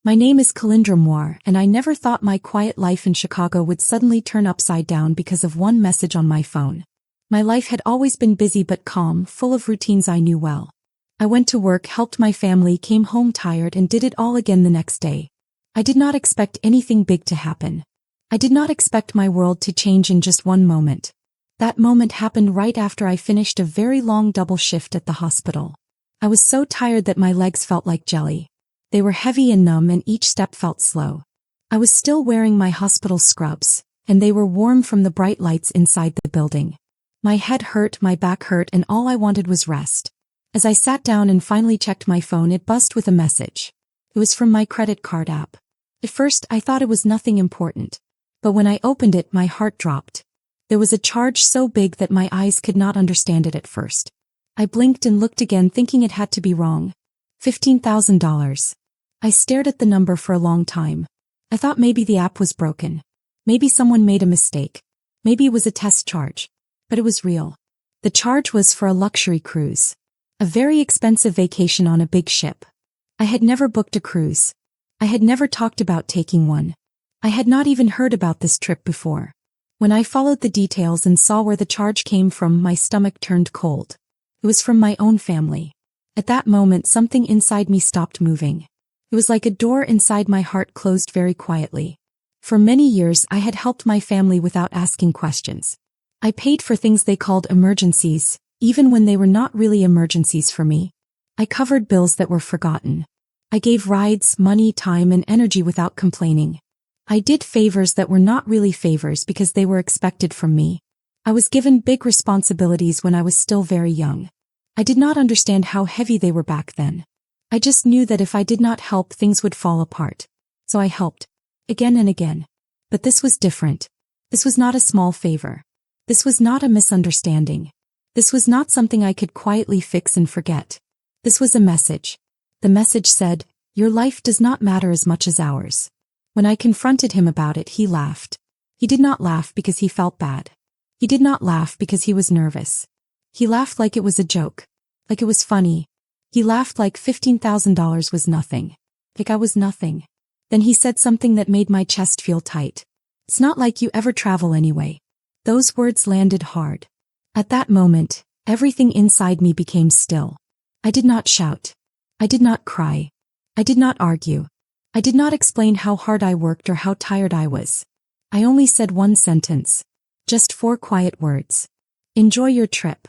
My name is Kalindra Moore, and I never thought my quiet life in Chicago would suddenly turn upside down because of one message on my phone. My life had always been busy but calm, full of routines I knew well. I went to work, helped my family, came home tired, and did it all again the next day. I did not expect anything big to happen. I did not expect my world to change in just one moment. That moment happened right after I finished a very long double shift at the hospital. I was so tired that my legs felt like jelly. They were heavy and numb, and each step felt slow. I was still wearing my hospital scrubs, and they were warm from the bright lights inside the building. My head hurt, my back hurt, and all I wanted was rest. As I sat down and finally checked my phone, it buzzed with a message. It was from my credit card app. At first, I thought it was nothing important. But when I opened it, my heart dropped. There was a charge so big that my eyes could not understand it at first. I blinked and looked again, thinking it had to be wrong. $15,000. I stared at the number for a long time. I thought maybe the app was broken. Maybe someone made a mistake. Maybe it was a test charge. But it was real. The charge was for a luxury cruise. A very expensive vacation on a big ship. I had never booked a cruise. I had never talked about taking one. I had not even heard about this trip before. When I followed the details and saw where the charge came from, my stomach turned cold. It was from my own family. At that moment, something inside me stopped moving. It was like a door inside my heart closed very quietly. For many years, I had helped my family without asking questions. I paid for things they called emergencies, even when they were not really emergencies for me. I covered bills that were forgotten. I gave rides, money, time, and energy without complaining. I did favors that were not really favors because they were expected from me. I was given big responsibilities when I was still very young. I did not understand how heavy they were back then. I just knew that if I did not help, things would fall apart. So I helped. Again and again. But this was different. This was not a small favor. This was not a misunderstanding. This was not something I could quietly fix and forget. This was a message. The message said, "Your life does not matter as much as ours." When I confronted him about it, he laughed. He did not laugh because he felt bad. He did not laugh because he was nervous. He laughed like it was a joke. Like it was funny. He laughed like $15,000 was nothing. Like I was nothing. Then he said something that made my chest feel tight. "It's not like you ever travel anyway." Those words landed hard. At that moment, everything inside me became still. I did not shout. I did not cry. I did not argue. I did not explain how hard I worked or how tired I was. I only said one sentence. Just 4 quiet words. "Enjoy your trip."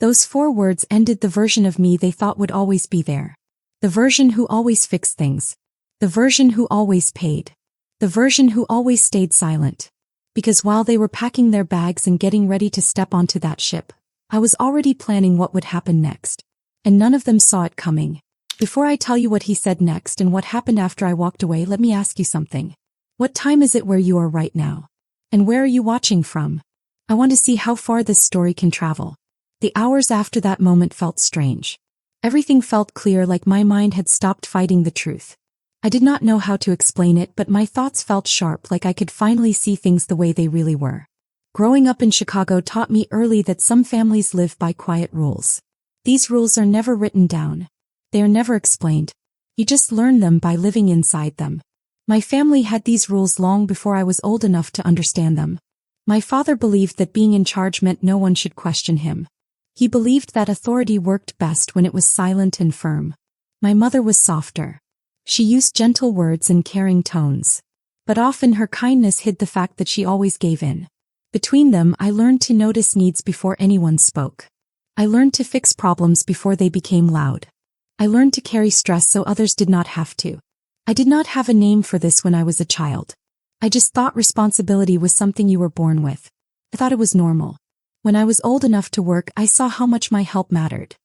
Those 4 words ended the version of me they thought would always be there. The version who always fixed things. The version who always paid. The version who always stayed silent. Because while they were packing their bags and getting ready to step onto that ship, I was already planning what would happen next. And none of them saw it coming. Before I tell you what he said next and what happened after I walked away, let me ask you something. What time is it where you are right now? And where are you watching from? I want to see how far this story can travel. The hours after that moment felt strange. Everything felt clear, like my mind had stopped fighting the truth. I did not know how to explain it, but my thoughts felt sharp, like I could finally see things the way they really were. Growing up in Chicago taught me early that some families live by quiet rules. These rules are never written down. They are never explained. You just learn them by living inside them. My family had these rules long before I was old enough to understand them. My father believed that being in charge meant no one should question him. He believed that authority worked best when it was silent and firm. My mother was softer. She used gentle words and caring tones. But often her kindness hid the fact that she always gave in. Between them, I learned to notice needs before anyone spoke. I learned to fix problems before they became loud. I learned to carry stress so others did not have to. I did not have a name for this when I was a child. I just thought responsibility was something you were born with. I thought it was normal. When I was old enough to work, I saw how much my help mattered.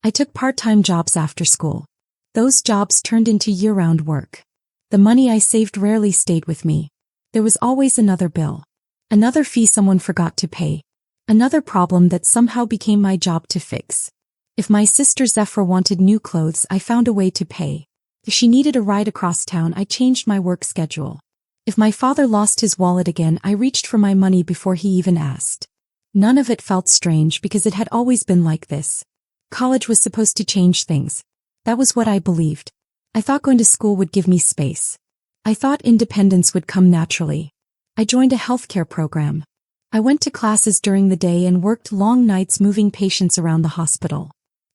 I took part-time jobs after school. Those jobs turned into year-round work. The money I saved rarely stayed with me. There was always another bill. Another fee someone forgot to pay. Another problem that somehow became my job to fix. If my sister Zephyr wanted new clothes, I found a way to pay. If she needed a ride across town, I changed my work schedule. If my father lost his wallet again, I reached for my money before he even asked. None of it felt strange because it had always been like this. College was supposed to change things. That was what I believed. I thought going to school would give me space. I thought independence would come naturally. I joined a healthcare program. I went to classes during the day and worked long nights moving patients around the hospital.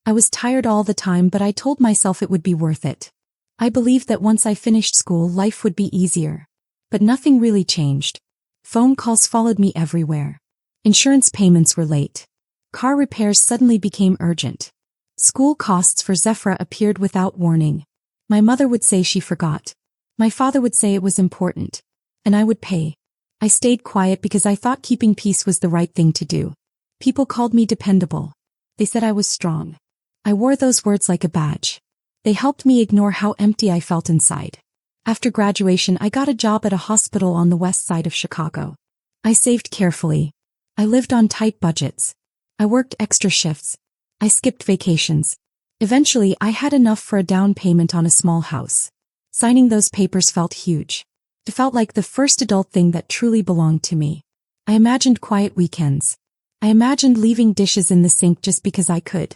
I was tired all the time, but I told myself it would be worth it. I believed that once I finished school, life would be easier. But nothing really changed. Phone calls followed me everywhere. Insurance payments were late. Car repairs suddenly became urgent. School costs for Zephyra appeared without warning. My mother would say she forgot. My father would say it was important. And I would pay. I stayed quiet because I thought keeping peace was the right thing to do. People called me dependable. They said I was strong. I wore those words like a badge. They helped me ignore how empty I felt inside. After graduation, I got a job at a hospital on the west side of Chicago. I saved carefully. I lived on tight budgets. I worked extra shifts. I skipped vacations. Eventually, I had enough for a down payment on a small house. Signing those papers felt huge. It felt like the first adult thing that truly belonged to me. I imagined quiet weekends. I imagined leaving dishes in the sink just because I could.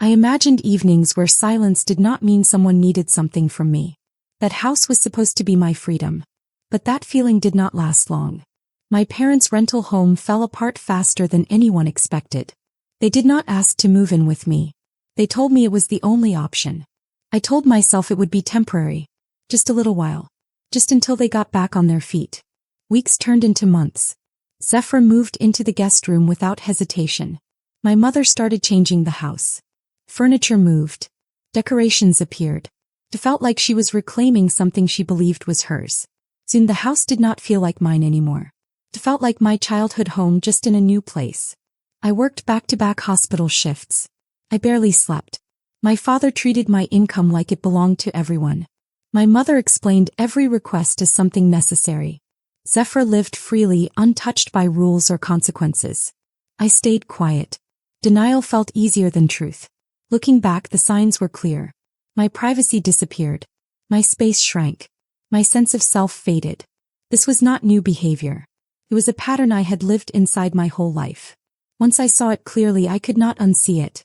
I imagined evenings where silence did not mean someone needed something from me. That house was supposed to be my freedom. But that feeling did not last long. My parents' rental home fell apart faster than anyone expected. They did not ask to move in with me. They told me it was the only option. I told myself it would be temporary. Just a little while. Just until they got back on their feet. Weeks turned into months. Zephyra moved into the guest room without hesitation. My mother started changing the house. Furniture moved. Decorations appeared. It felt like she was reclaiming something she believed was hers. Soon the house did not feel like mine anymore. It felt like my childhood home, just in a new place. I worked back-to-back hospital shifts. I barely slept. My father treated my income like it belonged to everyone. My mother explained every request as something necessary. Zephyra lived freely, untouched by rules or consequences. I stayed quiet. Denial felt easier than truth. Looking back, the signs were clear. My privacy disappeared. My space shrank. My sense of self faded. This was not new behavior. It was a pattern I had lived inside my whole life. Once I saw it clearly, I could not unsee it.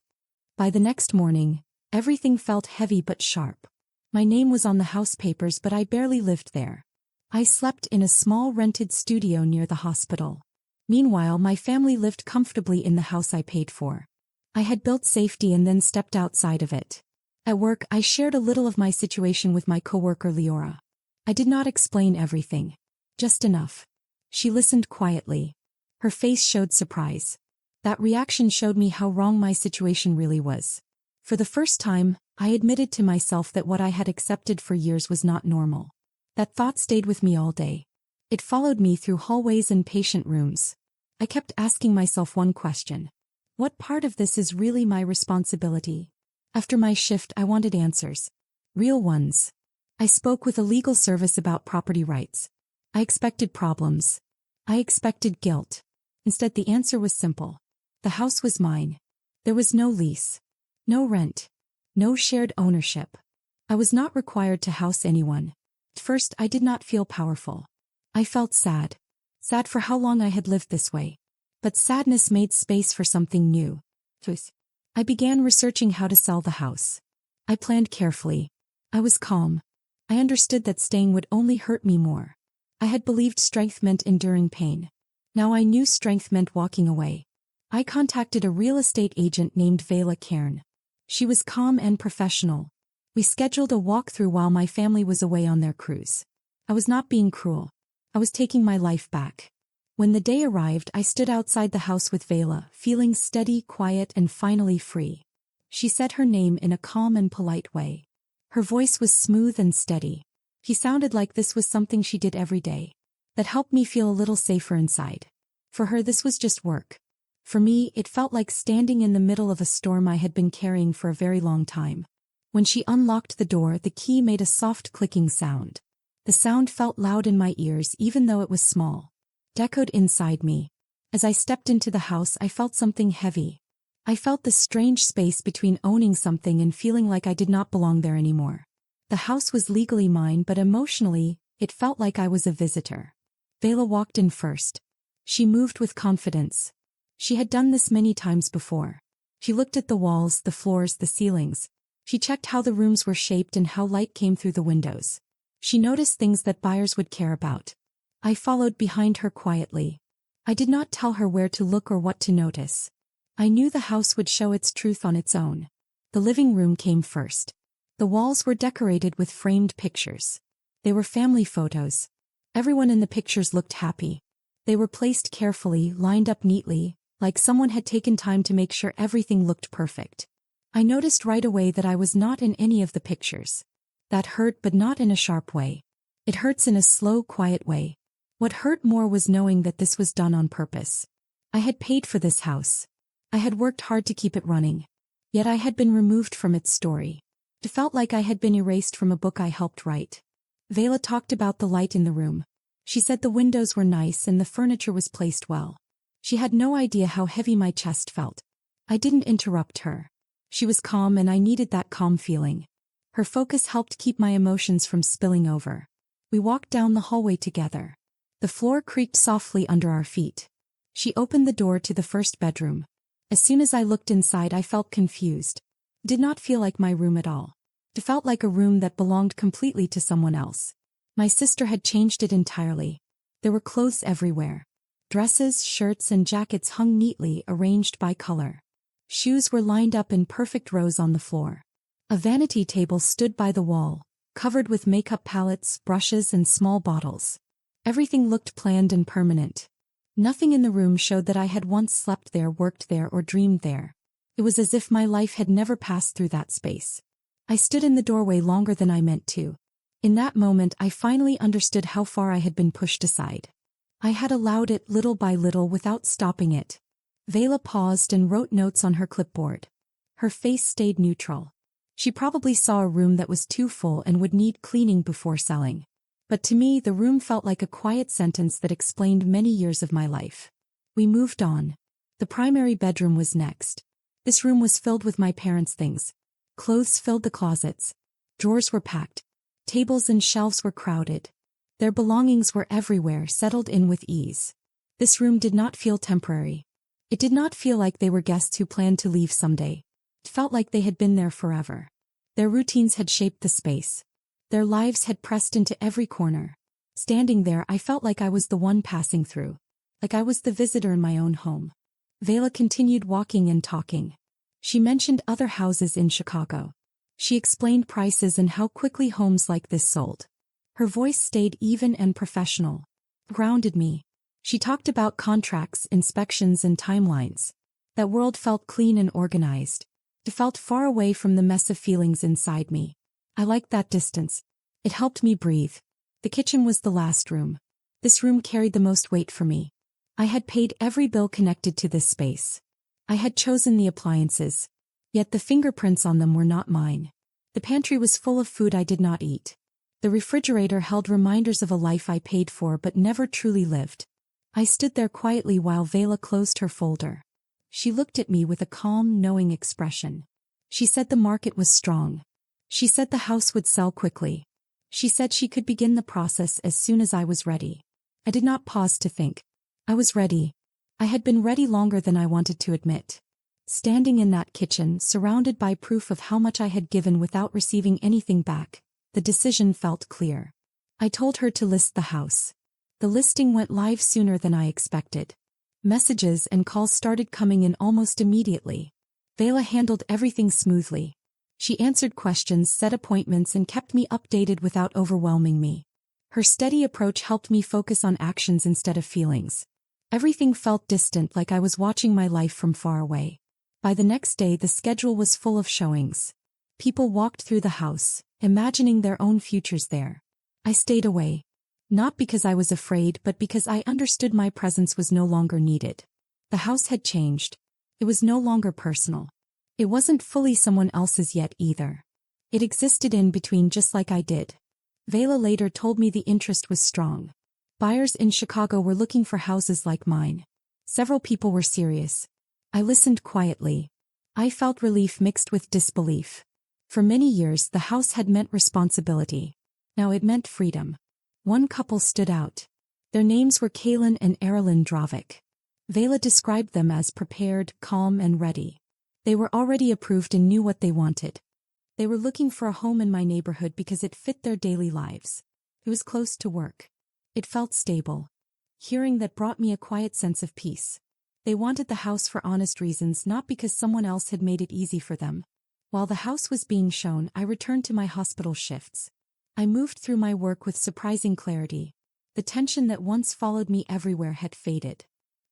By the next morning, everything felt heavy but sharp. My name was on the house papers, but I barely lived there. I slept in a small rented studio near the hospital. Meanwhile, my family lived comfortably in the house I paid for. I had built safety and then stepped outside of it. At work, I shared a little of my situation with my coworker Leora. I did not explain everything. Just enough. She listened quietly. Her face showed surprise. That reaction showed me how wrong my situation really was. For the first time, I admitted to myself that what I had accepted for years was not normal. That thought stayed with me all day. It followed me through hallways and patient rooms. I kept asking myself one question. What part of this is really my responsibility? After my shift, I wanted answers. Real ones. I spoke with a legal service about property rights. I expected problems. I expected guilt. Instead, the answer was simple. The house was mine. There was no lease. No rent. No shared ownership. I was not required to house anyone. At first, I did not feel powerful. I felt sad. Sad for how long I had lived this way. But sadness made space for something new. I began researching how to sell the house. I planned carefully. I was calm. I understood that staying would only hurt me more. I had believed strength meant enduring pain. Now I knew strength meant walking away. I contacted a real estate agent named Vela Cairn. She was calm and professional. We scheduled a walkthrough while my family was away on their cruise. I was not being cruel. I was taking my life back. When the day arrived, I stood outside the house with Vela, feeling steady, quiet, and finally free. She said her name in a calm and polite way. Her voice was smooth and steady. She sounded like this was something she did every day. That helped me feel a little safer inside. For her, this was just work. For me, it felt like standing in the middle of a storm I had been carrying for a very long time. When she unlocked the door, the key made a soft clicking sound. The sound felt loud in my ears, even though it was small. It echoed inside me. As I stepped into the house, I felt something heavy. I felt the strange space between owning something and feeling like I did not belong there anymore. The house was legally mine, but emotionally, it felt like I was a visitor. Vela walked in first. She moved with confidence. She had done this many times before. She looked at the walls, the floors, the ceilings. She checked how the rooms were shaped and how light came through the windows. She noticed things that buyers would care about. I followed behind her quietly. I did not tell her where to look or what to notice. I knew the house would show its truth on its own. The living room came first. The walls were decorated with framed pictures. They were family photos. Everyone in the pictures looked happy. They were placed carefully, lined up neatly, like someone had taken time to make sure everything looked perfect. I noticed right away that I was not in any of the pictures. That hurt, but not in a sharp way. It hurts in a slow, quiet way. What hurt more was knowing that this was done on purpose. I had paid for this house. I had worked hard to keep it running. Yet I had been removed from its story. It felt like I had been erased from a book I helped write. Vela talked about the light in the room. She said the windows were nice and the furniture was placed well. She had no idea how heavy my chest felt. I didn't interrupt her. She was calm and I needed that calm feeling. Her focus helped keep my emotions from spilling over. We walked down the hallway together. The floor creaked softly under our feet. She opened the door to the first bedroom. As soon as I looked inside, I felt confused. It did not feel like my room at all. It felt like a room that belonged completely to someone else. My sister had changed it entirely. There were clothes everywhere. Dresses, shirts, and jackets hung neatly, arranged by color. Shoes were lined up in perfect rows on the floor. A vanity table stood by the wall, covered with makeup palettes, brushes, and small bottles. Everything looked planned and permanent. Nothing in the room showed that I had once slept there, worked there, or dreamed there. It was as if my life had never passed through that space. I stood in the doorway longer than I meant to. In that moment, I finally understood how far I had been pushed aside. I had allowed it little by little without stopping it. Vela paused and wrote notes on her clipboard. Her face stayed neutral. She probably saw a room that was too full and would need cleaning before selling. But to me, the room felt like a quiet sentence that explained many years of my life. We moved on. The primary bedroom was next. This room was filled with my parents' things. Clothes filled the closets. Drawers were packed. Tables and shelves were crowded. Their belongings were everywhere, settled in with ease. This room did not feel temporary. It did not feel like they were guests who planned to leave someday. It felt like they had been there forever. Their routines had shaped the space. Their lives had pressed into every corner. Standing there, I felt like I was the one passing through. Like I was the visitor in my own home. Vela continued walking and talking. She mentioned other houses in Chicago. She explained prices and how quickly homes like this sold. Her voice stayed even and professional. Grounded me. She talked about contracts, inspections, and timelines. That world felt clean and organized. It felt far away from the mess of feelings inside me. I liked that distance. It helped me breathe. The kitchen was the last room. This room carried the most weight for me. I had paid every bill connected to this space. I had chosen the appliances. Yet the fingerprints on them were not mine. The pantry was full of food I did not eat. The refrigerator held reminders of a life I paid for but never truly lived. I stood there quietly while Vela closed her folder. She looked at me with a calm, knowing expression. She said the market was strong. She said the house would sell quickly. She said she could begin the process as soon as I was ready. I did not pause to think. I was ready. I had been ready longer than I wanted to admit. Standing in that kitchen, surrounded by proof of how much I had given without receiving anything back, the decision felt clear. I told her to list the house. The listing went live sooner than I expected. Messages and calls started coming in almost immediately. Vela handled everything smoothly. She answered questions, set appointments, and kept me updated without overwhelming me. Her steady approach helped me focus on actions instead of feelings. Everything felt distant, like I was watching my life from far away. By the next day, the schedule was full of showings. People walked through the house, imagining their own futures there. I stayed away. Not because I was afraid, but because I understood my presence was no longer needed. The house had changed. It was no longer personal. It wasn't fully someone else's yet either. It existed in between, just like I did. Vela later told me the interest was strong. Buyers in Chicago were looking for houses like mine. Several people were serious. I listened quietly. I felt relief mixed with disbelief. For many years, the house had meant responsibility. Now it meant freedom. One couple stood out. Their names were Kaylin and Erilyn Dravik. Vela described them as prepared, calm, and ready. They were already approved and knew what they wanted. They were looking for a home in my neighborhood because it fit their daily lives. It was close to work. It felt stable. Hearing that brought me a quiet sense of peace. They wanted the house for honest reasons, not because someone else had made it easy for them. While the house was being shown, I returned to my hospital shifts. I moved through my work with surprising clarity. The tension that once followed me everywhere had faded.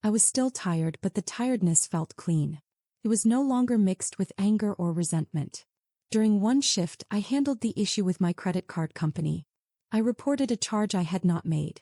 I was still tired, but the tiredness felt clean. It was no longer mixed with anger or resentment. During one shift, I handled the issue with my credit card company. I reported a charge I had not made.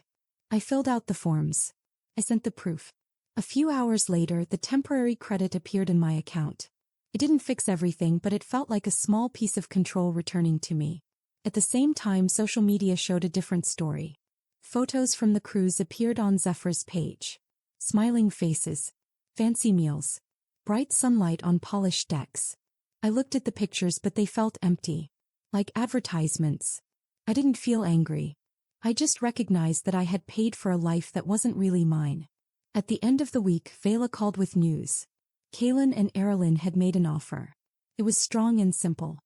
I filled out the forms. I sent the proof. A few hours later, the temporary credit appeared in my account. It didn't fix everything, but it felt like a small piece of control returning to me. At the same time, social media showed a different story. Photos from the cruise appeared on Zephyr's page. Smiling faces. Fancy meals. Bright sunlight on polished decks. I looked at the pictures, but they felt empty. Like advertisements. I didn't feel angry. I just recognized that I had paid for a life that wasn't really mine. At the end of the week, Vela called with news. Kaylin and Erilyn had made an offer. It was strong and simple.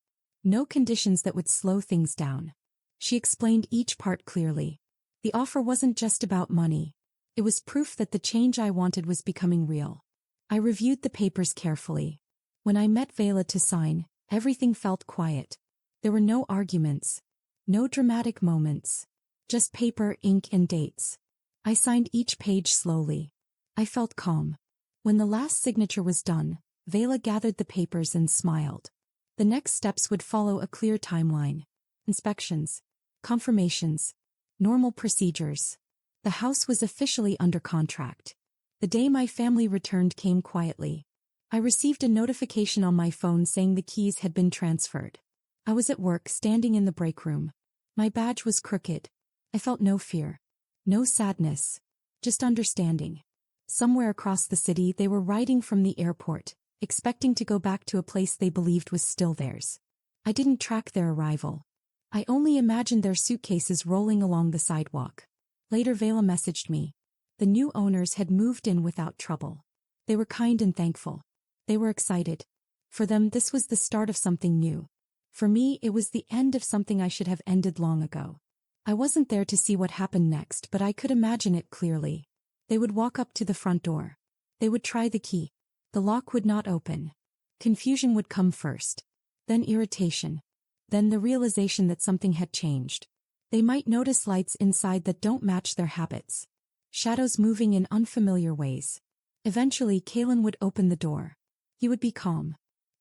No conditions that would slow things down. She explained each part clearly. The offer wasn't just about money. It was proof that the change I wanted was becoming real. I reviewed the papers carefully. When I met Vela to sign, everything felt quiet. There were no arguments. No dramatic moments. Just paper, ink, and dates. I signed each page slowly. I felt calm. When the last signature was done, Vela gathered the papers and smiled. The next steps would follow a clear timeline. Inspections. Confirmations. Normal procedures. The house was officially under contract. The day my family returned came quietly. I received a notification on my phone saying the keys had been transferred. I was at work, standing in the break room. My badge was crooked. I felt no fear. No sadness. Just understanding. Somewhere across the city, they were riding from the airport, expecting to go back to a place they believed was still theirs. I didn't track their arrival. I only imagined their suitcases rolling along the sidewalk. Later, Vela messaged me. The new owners had moved in without trouble. They were kind and thankful. They were excited. For them, this was the start of something new. For me, it was the end of something I should have ended long ago. I wasn't there to see what happened next, but I could imagine it clearly. They would walk up to the front door. They would try the key. The lock would not open. Confusion would come first. Then irritation. Then the realization that something had changed. They might notice lights inside that don't match their habits. Shadows moving in unfamiliar ways. Eventually, Kaylin would open the door. He would be calm.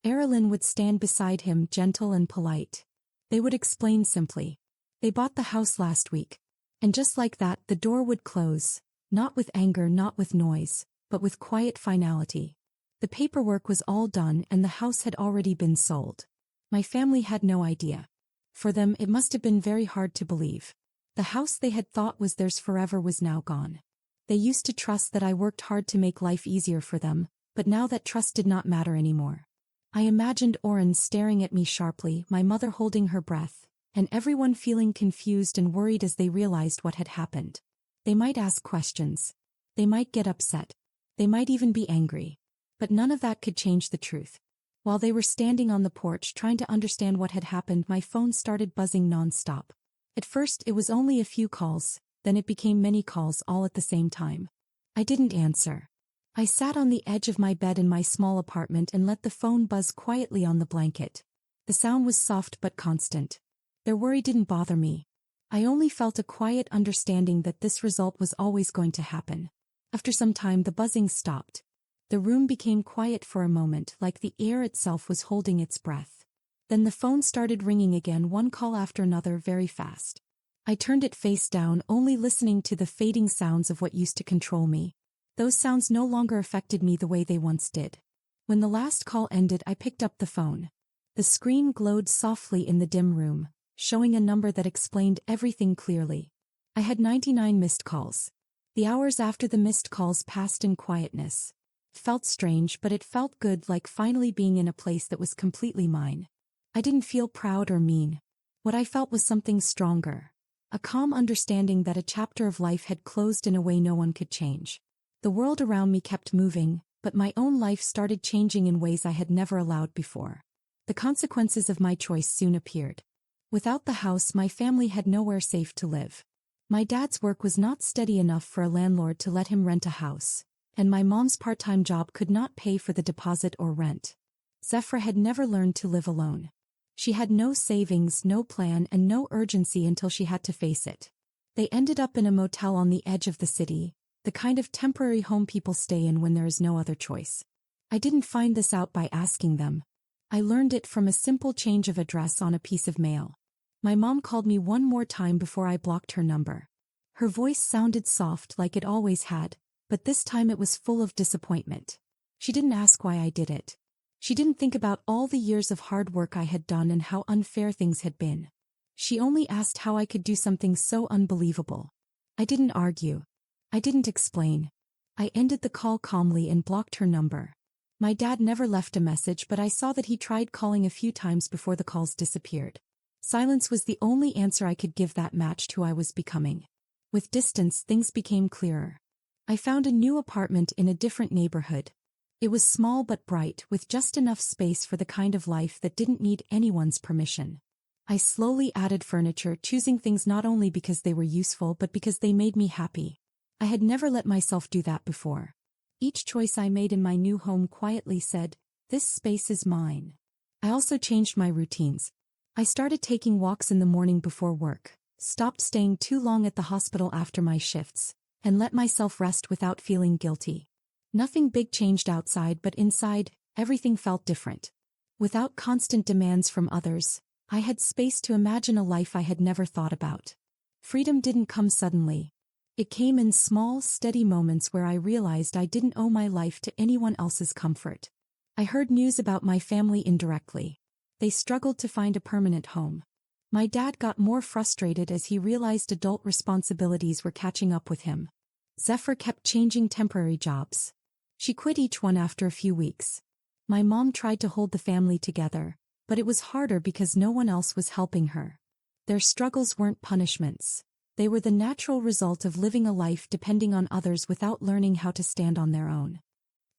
Erilyn would stand beside him, gentle and polite. They would explain simply. They bought the house last week. And just like that, the door would close. Not with anger, not with noise, but with quiet finality. The paperwork was all done and the house had already been sold. My family had no idea. For them, it must have been very hard to believe. The house they had thought was theirs forever was now gone. They used to trust that I worked hard to make life easier for them, but now that trust did not matter anymore. I imagined Oren staring at me sharply, my mother holding her breath, and everyone feeling confused and worried as they realized what had happened. They might ask questions. They might get upset. They might even be angry. But none of that could change the truth. While they were standing on the porch trying to understand what had happened, my phone started buzzing non-stop. At first, it was only a few calls, then it became many calls all at the same time. I didn't answer. I sat on the edge of my bed in my small apartment and let the phone buzz quietly on the blanket. The sound was soft but constant. Their worry didn't bother me. I only felt a quiet understanding that this result was always going to happen. After some time, the buzzing stopped. The room became quiet for a moment, like the air itself was holding its breath. Then the phone started ringing again, one call after another, very fast. I turned it face down, only listening to the fading sounds of what used to control me. Those sounds no longer affected me the way they once did. When the last call ended, I picked up the phone. The screen glowed softly in the dim room, showing a number that explained everything clearly. I had 99 missed calls. The hours after the missed calls passed in quietness. It felt strange, but it felt good, like finally being in a place that was completely mine. I didn't feel proud or mean. What I felt was something stronger. A calm understanding that a chapter of life had closed in a way no one could change. The world around me kept moving, but my own life started changing in ways I had never allowed before. The consequences of my choice soon appeared. Without the house, my family had nowhere safe to live. My dad's work was not steady enough for a landlord to let him rent a house, and my mom's part-time job could not pay for the deposit or rent. Zephyr had never learned to live alone. She had no savings, no plan, and no urgency until she had to face it. They ended up in a motel on the edge of the city, the kind of temporary home people stay in when there is no other choice. I didn't find this out by asking them. I learned it from a simple change of address on a piece of mail. My mom called me one more time before I blocked her number. Her voice sounded soft like it always had, but this time it was full of disappointment. She didn't ask why I did it. She didn't think about all the years of hard work I had done and how unfair things had been. She only asked how I could do something so unbelievable. I didn't argue. I didn't explain. I ended the call calmly and blocked her number. My dad never left a message, but I saw that he tried calling a few times before the calls disappeared. Silence was the only answer I could give that matched who I was becoming. With distance, things became clearer. I found a new apartment in a different neighborhood. It was small but bright, with just enough space for the kind of life that didn't need anyone's permission. I slowly added furniture, choosing things not only because they were useful but because they made me happy. I had never let myself do that before. Each choice I made in my new home quietly said, "This space is mine." I also changed my routines. I started taking walks in the morning before work, stopped staying too long at the hospital after my shifts, and let myself rest without feeling guilty. Nothing big changed outside, but inside, everything felt different. Without constant demands from others, I had space to imagine a life I had never thought about. Freedom didn't come suddenly. It came in small, steady moments where I realized I didn't owe my life to anyone else's comfort. I heard news about my family indirectly. They struggled to find a permanent home. My dad got more frustrated as he realized adult responsibilities were catching up with him. Zephyr kept changing temporary jobs. She quit each one after a few weeks. My mom tried to hold the family together, but it was harder because no one else was helping her. Their struggles weren't punishments. They were the natural result of living a life depending on others without learning how to stand on their own.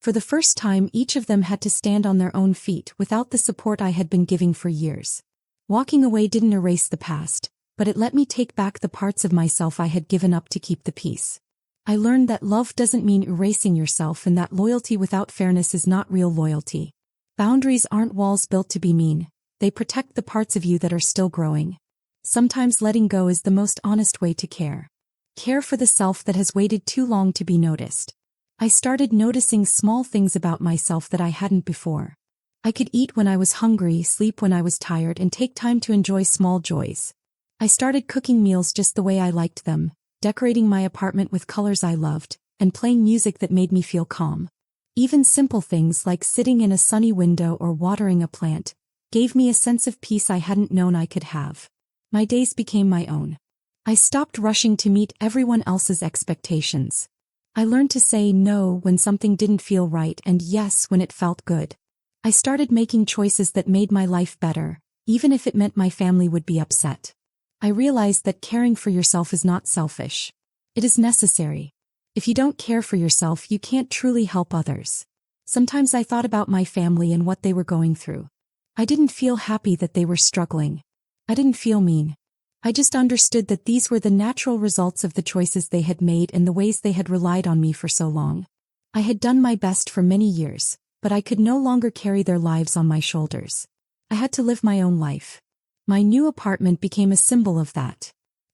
For the first time, each of them had to stand on their own feet without the support I had been giving for years. Walking away didn't erase the past, but it let me take back the parts of myself I had given up to keep the peace. I learned that love doesn't mean erasing yourself and that loyalty without fairness is not real loyalty. Boundaries aren't walls built to be mean. They protect the parts of you that are still growing. Sometimes letting go is the most honest way to care. Care for the self that has waited too long to be noticed. I started noticing small things about myself that I hadn't before. I could eat when I was hungry, sleep when I was tired, and take time to enjoy small joys. I started cooking meals just the way I liked them, decorating my apartment with colors I loved, and playing music that made me feel calm. Even simple things like sitting in a sunny window or watering a plant gave me a sense of peace I hadn't known I could have. My days became my own. I stopped rushing to meet everyone else's expectations. I learned to say no when something didn't feel right and yes when it felt good. I started making choices that made my life better, even if it meant my family would be upset. I realized that caring for yourself is not selfish. It is necessary. If you don't care for yourself, you can't truly help others. Sometimes I thought about my family and what they were going through. I didn't feel happy that they were struggling. I didn't feel mean. I just understood that these were the natural results of the choices they had made and the ways they had relied on me for so long. I had done my best for many years, but I could no longer carry their lives on my shoulders. I had to live my own life. My new apartment became a symbol of that.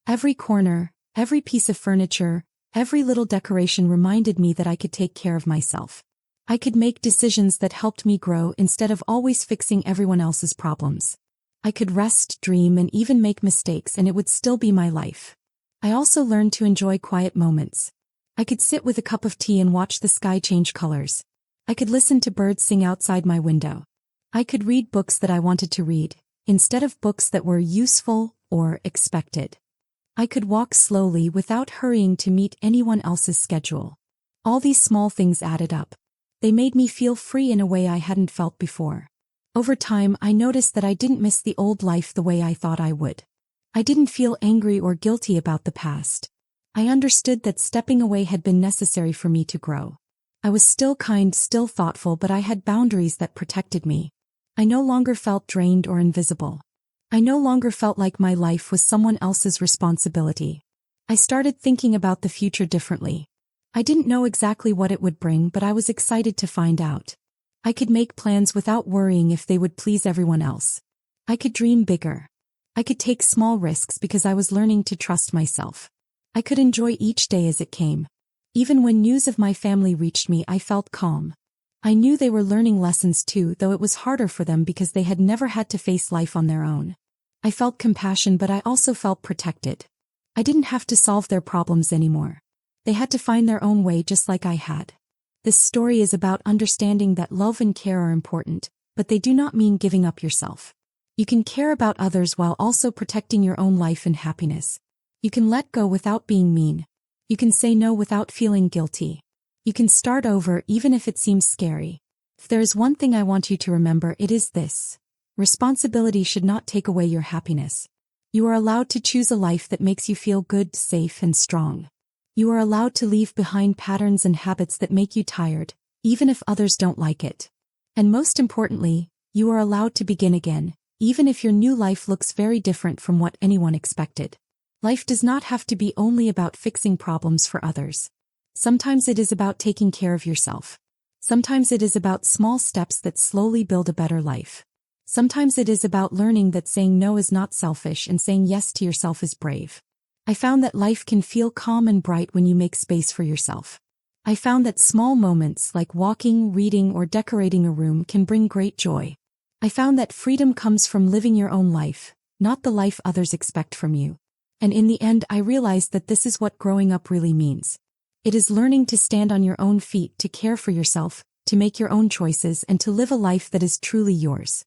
Every corner, every piece of furniture, every little decoration reminded me that I could take care of myself. I could make decisions that helped me grow instead of always fixing everyone else's problems. I could rest, dream, and even make mistakes, and it would still be my life. I also learned to enjoy quiet moments. I could sit with a cup of tea and watch the sky change colors. I could listen to birds sing outside my window. I could read books that I wanted to read, instead of books that were useful or expected. I could walk slowly without hurrying to meet anyone else's schedule. All these small things added up. They made me feel free in a way I hadn't felt before. Over time, I noticed that I didn't miss the old life the way I thought I would. I didn't feel angry or guilty about the past. I understood that stepping away had been necessary for me to grow. I was still kind, still thoughtful, but I had boundaries that protected me. I no longer felt drained or invisible. I no longer felt like my life was someone else's responsibility. I started thinking about the future differently. I didn't know exactly what it would bring, but I was excited to find out. I could make plans without worrying if they would please everyone else. I could dream bigger. I could take small risks because I was learning to trust myself. I could enjoy each day as it came. Even when news of my family reached me, I felt calm. I knew they were learning lessons too, though it was harder for them because they had never had to face life on their own. I felt compassion, but I also felt protected. I didn't have to solve their problems anymore. They had to find their own way just like I had. This story is about understanding that love and care are important, but they do not mean giving up yourself. You can care about others while also protecting your own life and happiness. You can let go without being mean. You can say no without feeling guilty. You can start over even if it seems scary. If there is one thing I want you to remember, it is this. Responsibility should not take away your happiness. You are allowed to choose a life that makes you feel good, safe, and strong. You are allowed to leave behind patterns and habits that make you tired, even if others don't like it. And most importantly, you are allowed to begin again, even if your new life looks very different from what anyone expected. Life does not have to be only about fixing problems for others. Sometimes it is about taking care of yourself. Sometimes it is about small steps that slowly build a better life. Sometimes it is about learning that saying no is not selfish and saying yes to yourself is brave. I found that life can feel calm and bright when you make space for yourself. I found that small moments like walking, reading, or decorating a room can bring great joy. I found that freedom comes from living your own life, not the life others expect from you. And in the end, I realized that this is what growing up really means. It is learning to stand on your own feet, to care for yourself, to make your own choices, and to live a life that is truly yours.